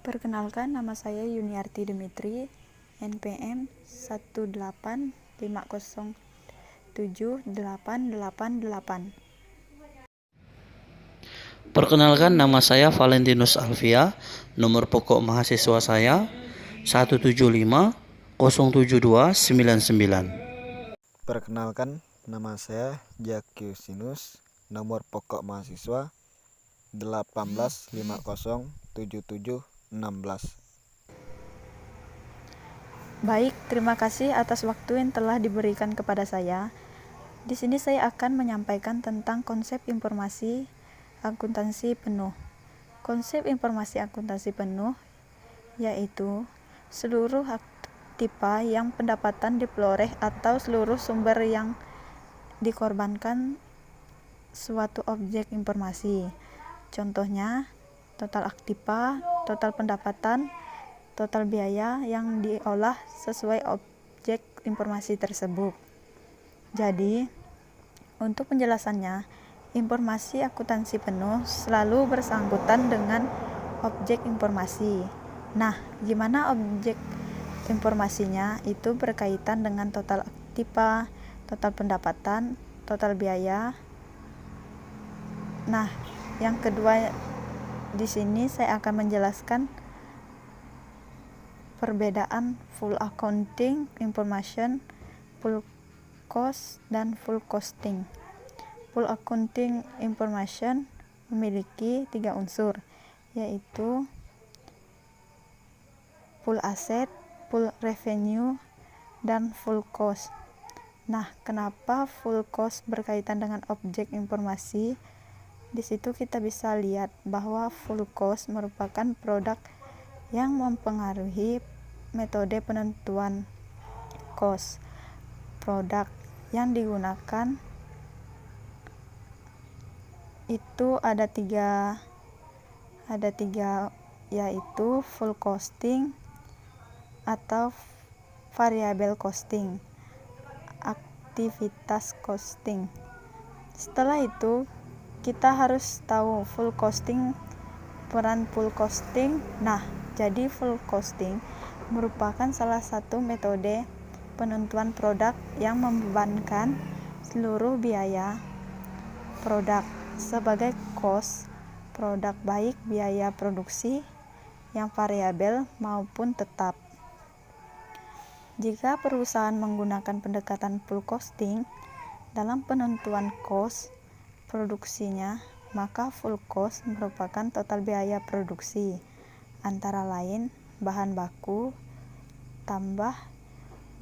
Perkenalkan, nama saya Yuniarti Dimitri, NPM 185078888. Perkenalkan, nama saya Valentinus Alvia. Nomor pokok mahasiswa saya 175072999. Perkenalkan, nama saya Jakiusinus, nomor pokok mahasiswa 18507716. Baik, terima kasih atas waktu yang telah diberikan kepada saya. Di sini saya akan menyampaikan tentang konsep informasi akuntansi penuh. Konsep informasi akuntansi penuh yaitu seluruh aktiva yang pendapatan diperoleh atau seluruh sumber yang dikorbankan suatu objek informasi. Contohnya, total aktiva, total pendapatan, total biaya yang diolah sesuai objek informasi tersebut. Jadi, untuk penjelasannya, informasi akuntansi penuh selalu bersangkutan dengan objek informasi. Nah, gimana objek informasinya? Itu berkaitan dengan total aktiva, total pendapatan, total biaya. Nah, yang kedua di sini saya akan menjelaskan perbedaan full accounting information, full cost, dan full costing. Full accounting information memiliki 3 unsur, yaitu full asset, full revenue, dan full cost. Nah, kenapa full cost berkaitan dengan objek informasi? Di situ kita bisa lihat bahwa full cost merupakan produk yang mempengaruhi metode penentuan cost. Produk yang digunakan itu ada tiga yaitu full costing atau variable costing, aktivitas costing. Setelah itu kita harus tahu full costing, peran full costing. Nah, jadi full costing merupakan salah satu metode penentuan produk yang membebankan seluruh biaya produk sebagai cost produk, baik biaya produksi yang variabel maupun tetap. Jika perusahaan menggunakan pendekatan full costing dalam penentuan cost produksinya, maka full cost merupakan total biaya produksi, antara lain bahan baku tambah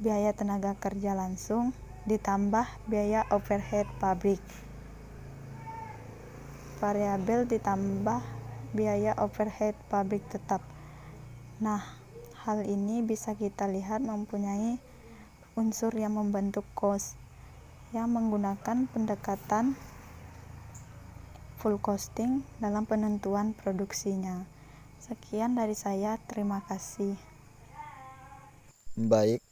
biaya tenaga kerja langsung ditambah biaya overhead pabrik, variabel ditambah biaya overhead pabrik tetap. Nah, hal ini bisa kita lihat mempunyai unsur yang membentuk cost yang menggunakan pendekatan full costing dalam penentuan produksinya. Sekian dari saya, terima kasih. Baik,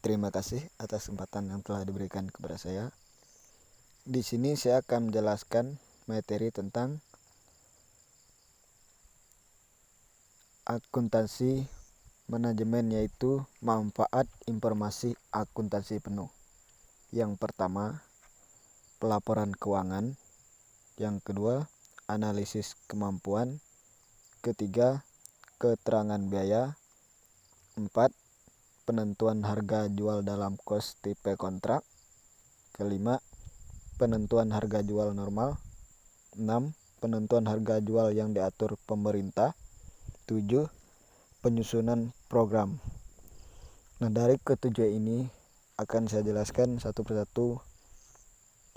terima kasih atas kesempatan yang telah diberikan kepada saya. Di sini saya akan menjelaskan materi tentang akuntansi manajemen, yaitu manfaat informasi akuntansi penuh. Yang pertama, pelaporan keuangan. Yang kedua, analisis kemampuan. Ketiga, keterangan biaya. 4, penentuan harga jual dalam cost tipe kontrak. Kelima, penentuan harga jual normal. 6, penentuan harga jual yang diatur pemerintah. 7, penyusunan program. Nah, dari ketujuh ini akan saya jelaskan satu persatu.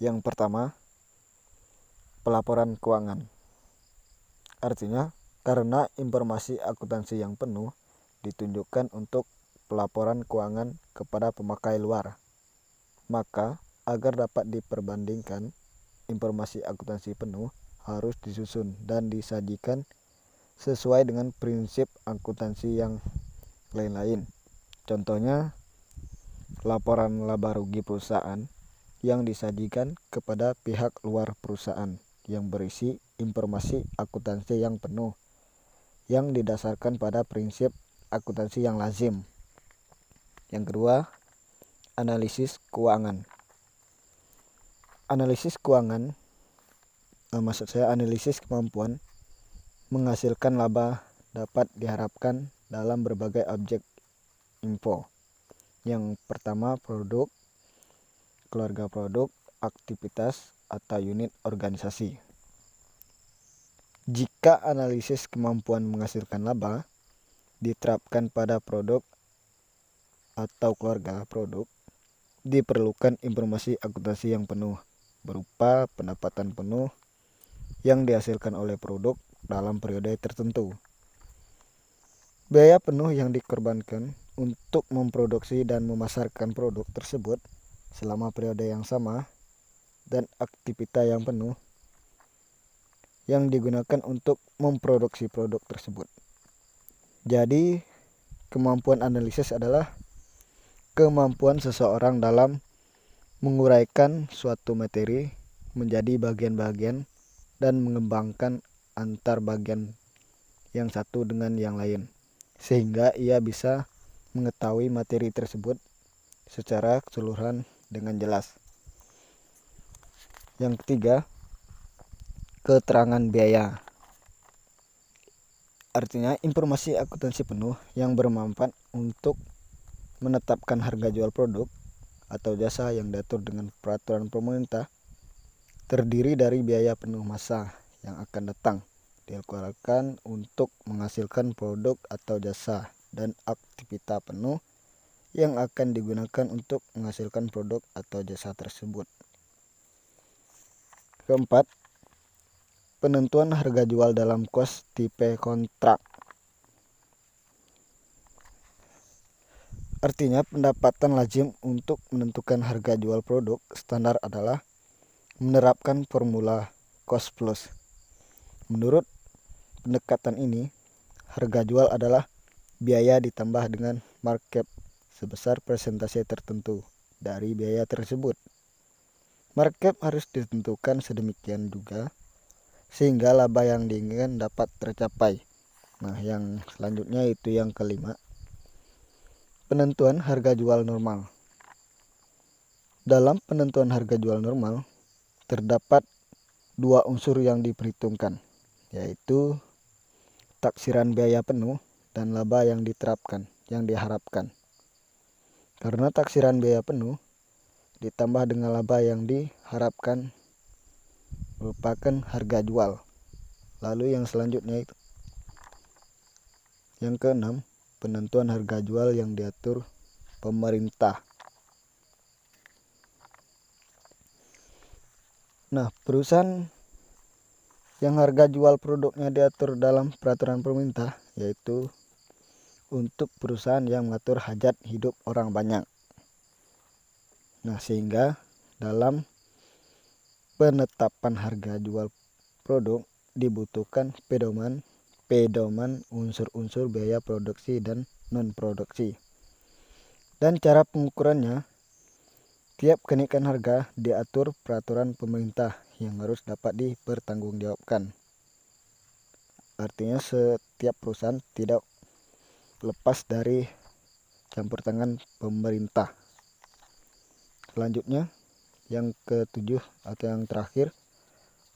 Yang pertama, pelaporan keuangan. Artinya, karena informasi akuntansi yang penuh ditunjukkan untuk pelaporan keuangan kepada pemakai luar, maka agar dapat diperbandingkan, informasi akuntansi penuh harus disusun dan disajikan sesuai dengan prinsip akuntansi yang lain-lain. Contohnya, laporan laba rugi perusahaan yang disajikan kepada pihak luar perusahaan yang berisi informasi akuntansi yang penuh, yang didasarkan pada prinsip akuntansi yang lazim. Yang kedua, analisis keuangan. Analisis keuangan, maksud saya analisis kemampuan menghasilkan laba dapat diharapkan dalam berbagai objek info. Yang pertama, produk, keluarga produk, aktivitas, atau unit organisasi. Jika analisis kemampuan menghasilkan laba diterapkan pada produk atau keluarga produk, diperlukan informasi akuntansi yang penuh berupa pendapatan penuh yang dihasilkan oleh produk dalam periode tertentu, biaya penuh yang dikorbankan untuk memproduksi dan memasarkan produk tersebut selama periode yang sama, dan aktivitas yang penuh yang digunakan untuk memproduksi produk tersebut. Jadi, kemampuan analisis adalah kemampuan seseorang dalam menguraikan suatu materi menjadi bagian-bagian dan mengembangkan antar bagian yang satu dengan yang lain, sehingga ia bisa mengetahui materi tersebut secara keseluruhan dengan jelas. Yang ketiga, keterangan biaya. Artinya informasi akuntansi penuh yang bermanfaat untuk menetapkan harga jual produk atau jasa yang diatur dengan peraturan pemerintah, terdiri dari biaya penuh masa yang akan datang dikeluarkan untuk menghasilkan produk atau jasa, dan aktivitas penuh yang akan digunakan untuk menghasilkan produk atau jasa tersebut. Keempat, penentuan harga jual dalam kos tipe kontrak. Artinya pendapatan lazim untuk menentukan harga jual produk standar adalah menerapkan formula cost plus. Menurut pendekatan ini, harga jual adalah biaya ditambah dengan markup sebesar persentase tertentu dari biaya tersebut. Markup harus ditentukan sedemikian juga sehingga laba yang diinginkan dapat tercapai. Nah, yang selanjutnya itu yang kelima, penentuan harga jual normal. Dalam penentuan harga jual normal, terdapat dua unsur yang diperhitungkan, yaitu taksiran biaya penuh dan laba yang diterapkan, yang diharapkan. Karena taksiran biaya penuh ditambah dengan laba yang diharapkan merupakan harga jual. Lalu yang selanjutnya itu yang keenam, penentuan harga jual yang diatur pemerintah. Nah, perusahaan yang harga jual produknya diatur dalam peraturan pemerintah, yaitu untuk perusahaan yang mengatur hajat hidup orang banyak. Nah, sehingga dalam penetapan harga jual produk dibutuhkan pedoman unsur-unsur biaya produksi dan non-produksi. Dan cara pengukurannya, tiap kenaikan harga diatur peraturan pemerintah yang harus dapat dipertanggungjawabkan. Artinya setiap perusahaan tidak lepas dari campur tangan pemerintah. Selanjutnya, yang ketujuh atau yang terakhir,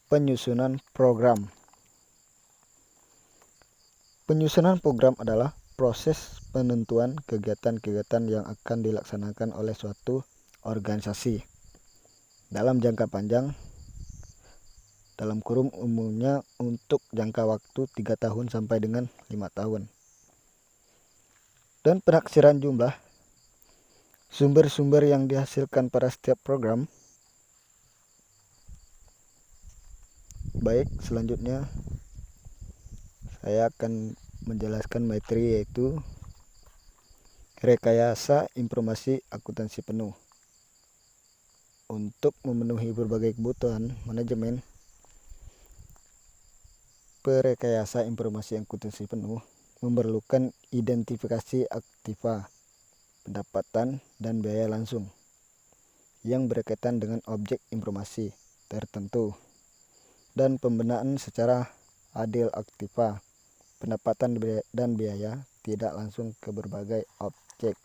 penyusunan program. Penyusunan program adalah proses penentuan kegiatan-kegiatan yang akan dilaksanakan oleh suatu organisasi dalam jangka panjang, dalam kurun umumnya untuk jangka waktu 3 tahun sampai dengan 5 tahun. Dan penaksiran jumlah sumber-sumber yang dihasilkan pada setiap program. Baik, selanjutnya saya akan menjelaskan materi, yaitu rekayasa informasi akuntansi penuh. Untuk memenuhi berbagai kebutuhan manajemen, perekayasa informasi akuntansi penuh memerlukan identifikasi aktiva, pendapatan, dan biaya langsung yang berkaitan dengan objek informasi tertentu, dan pembenahan secara adil aktiva, pendapatan dan biaya tidak langsung ke berbagai objek.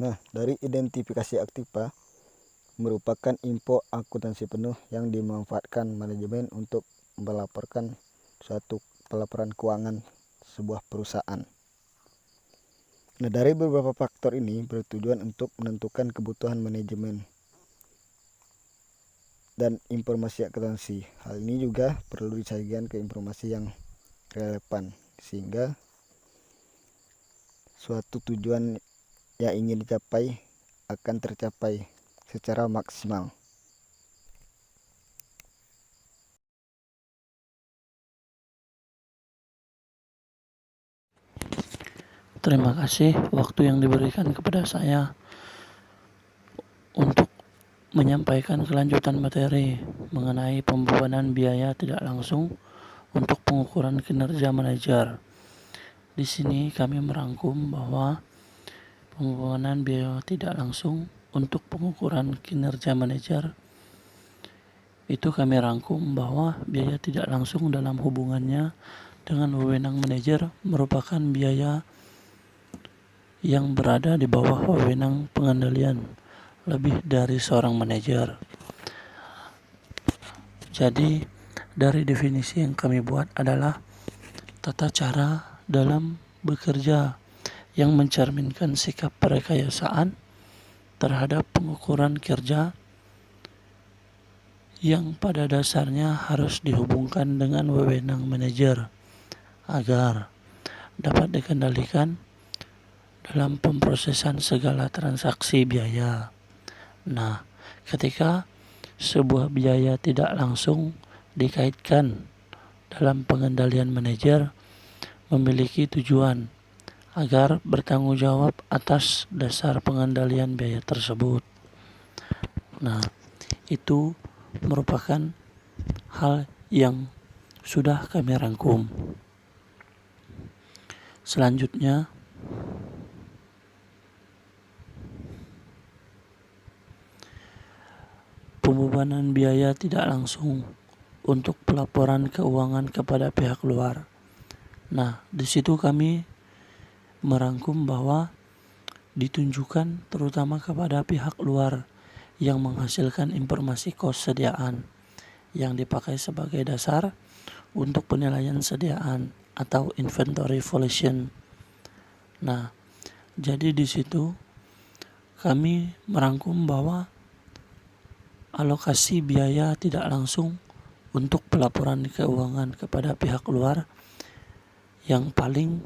Nah, dari identifikasi aktiva merupakan info akuntansi penuh yang dimanfaatkan manajemen untuk melaporkan suatu pelaporan keuangan sebuah perusahaan. Nah, dari beberapa faktor ini bertujuan untuk menentukan kebutuhan manajemen dan informasi akuntansi. Hal ini juga perlu disajikan ke informasi yang relevan sehingga suatu tujuan yang ingin dicapai akan tercapai secara maksimal. Terima kasih waktu yang diberikan kepada saya untuk menyampaikan kelanjutan materi mengenai pembebanan biaya tidak langsung untuk pengukuran kinerja manajer. Di sini kami merangkum bahwa pembebanan biaya tidak langsung untuk pengukuran kinerja manajer itu kami rangkum bahwa biaya tidak langsung dalam hubungannya dengan wewenang manajer merupakan biaya yang berada di bawah wewenang pengendalian lebih dari seorang manajer. Jadi dari definisi yang kami buat adalah tata cara dalam bekerja yang mencerminkan sikap perekayasaan terhadap pengukuran kerja yang pada dasarnya harus dihubungkan dengan wewenang manajer agar dapat dikendalikan dalam pemrosesan segala transaksi biaya. Nah, ketika sebuah biaya tidak langsung dikaitkan dalam pengendalian manajer memiliki tujuan agar bertanggung jawab atas dasar pengendalian biaya tersebut. Nah, itu merupakan hal yang sudah kami rangkum. Selanjutnya, pembebanan biaya tidak langsung untuk pelaporan keuangan kepada pihak luar. Nah, di situ kami merangkum bahwa ditunjukkan terutama kepada pihak luar yang menghasilkan informasi kos sediaan yang dipakai sebagai dasar untuk penilaian sediaan atau inventory valuation. Nah, jadi di situ kami merangkum bahwa alokasi biaya tidak langsung untuk pelaporan keuangan kepada pihak luar yang paling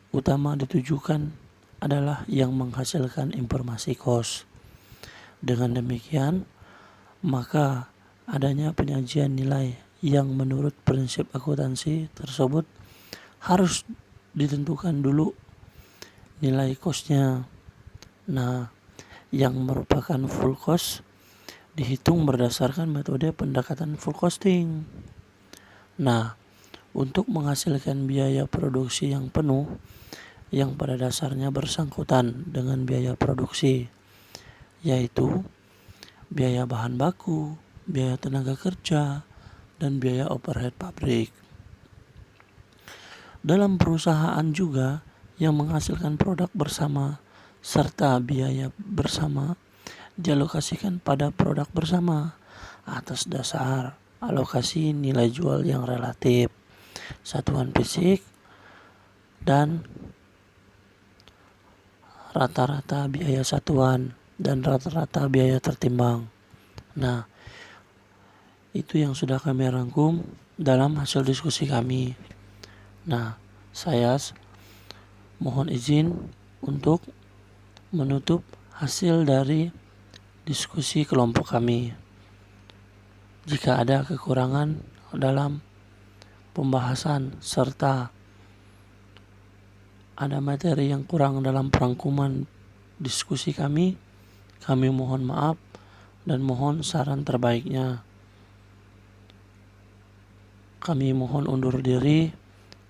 utama ditujukan adalah yang menghasilkan informasi kos. Dengan demikian, maka adanya penyajian nilai yang menurut prinsip akuntansi tersebut harus ditentukan dulu nilai kosnya. Nah, yang merupakan full cost dihitung berdasarkan metode pendekatan full costing. Nah, untuk menghasilkan biaya produksi yang penuh yang pada dasarnya bersangkutan dengan biaya produksi, yaitu biaya bahan baku, biaya tenaga kerja, dan biaya overhead pabrik. Dalam perusahaan juga yang menghasilkan produk bersama serta biaya bersama dialokasikan pada produk bersama atas dasar alokasi nilai jual yang relatif, satuan fisik, dan rata-rata biaya satuan dan rata-rata biaya tertimbang. Nah, itu yang sudah kami rangkum dalam hasil diskusi kami. Nah, saya mohon izin untuk menutup hasil dari diskusi kelompok kami. Jika ada kekurangan dalam pembahasan serta ada materi yang kurang dalam perangkuman diskusi kami mohon maaf dan mohon saran terbaiknya. Kami mohon undur diri.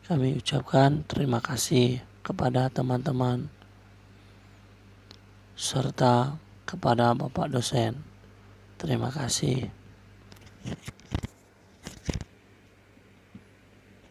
Kami ucapkan terima kasih kepada teman-teman serta kepada Bapak dosen. Terima kasih.